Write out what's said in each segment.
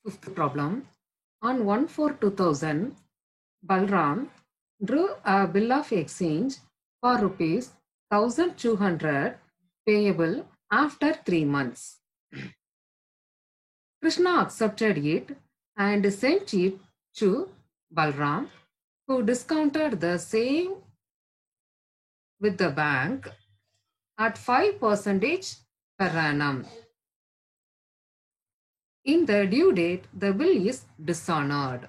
Fifth problem. On 1/4/2000, Balram drew a bill of exchange for rupees 1200 payable after 3 months. Krishna accepted it and sent it to Balram, who discounted the same with the bank at 5% per annum. In the due date, the bill is dishonored.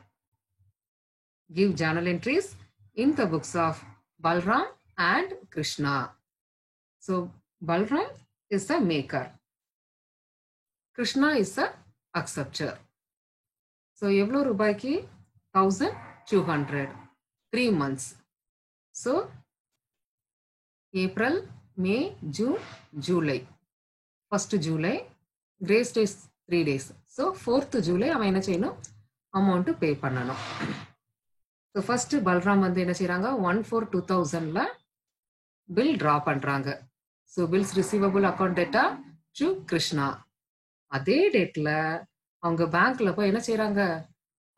Give journal entries in the books of Balram and Krishna. So, Balram is the maker. Krishna is the acceptor. So, எவ்வளோ ரூபாய்க்கு 1200 3 months. So, April, May, June, July. 1st July, grace days 3 days. So, 4th July அவன் என்ன செய்யணும் amount pay பண்ணணும். So first Balram வந்து என்ன செய்யறாங்க 1/4/2000 bill draw பண்றாங்க. So bills receivable account data to Krishna. அதே டேட்ல அவங்க பேங்க்ல போய் என்ன செய்யறாங்க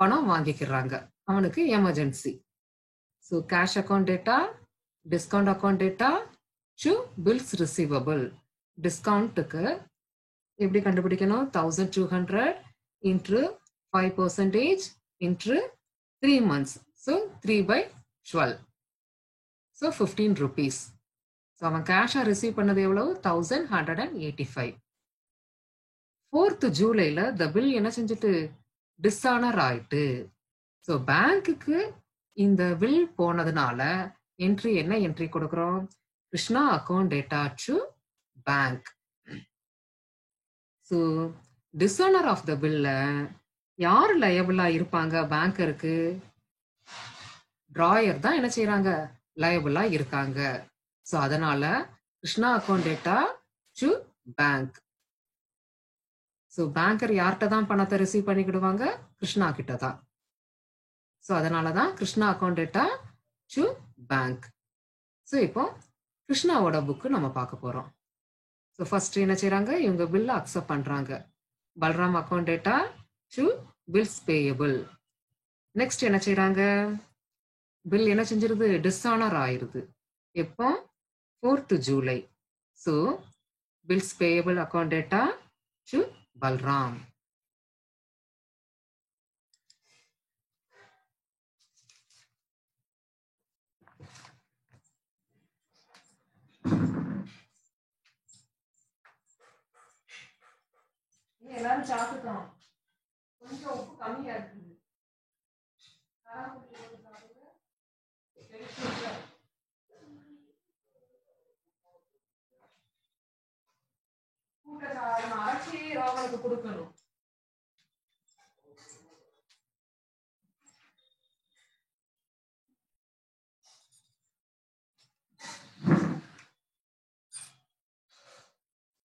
பணம் வாங்கிக்கிறாங்க. அவனுக்கு emergency. So cash account data discount account data to bills receivable. டிஸ்கவுண்ட்டுக்கு எப்படி கண்டுபிடிக்கணும் 1200 இன்ட்ரு 5% இன்ட்ரு 3 months. So 3/12. So 15 rupees. So அவன் கேஷா ரிசீவ் பண்ணது எவ்வளவு 1185. 4th ஜூலைல the bill என்ன செஞ்சுட்டு டிஸ்ஆனர் ஆயிட்டு. ஸோ பேங்க்குக்கு இந்த பில் போனதுனால என்ட்ரி என்ன என்ட்ரி கொடுக்குறோம் Krishna account data to bank. So dishonour of the பில்ல யார் லயபிளா இருப்பாங்க பேங்கருக்கு டிராயர் தான் என்ன செய்யறாங்க லயபிளா இருக்காங்க. ஸோ அதனால Krishna account data to bank. So banker யார்கிட்ட தான் பணத்தை ரிசீவ் பண்ணிக்கிடுவாங்க கிருஷ்ணா கிட்ட தான். ஸோ அதனால தான் Krishna account data to bank. So இப்போ கிருஷ்ணாவோட புக்கு நம்ம பார்க்க போறோம். ஸோ ஃபர்ஸ்ட் என்ன செய்யறாங்க இவங்க பில்ல அக்செப்ட் பண்றாங்க. Balram account data to bills payable. Next என்ன செய்யறாங்க பில் என்ன செஞ்சிருது டிஸ்ஆனர் ஆயிருது. எப்போ 4th July. So bills payable account data to Balram. எல்லாரும் சாப்பிட்டோம். கொஞ்சம் உப்பு கம்மியா இருக்குது. அரைச்சி ராவலுக்கு கொடுக்கணும்.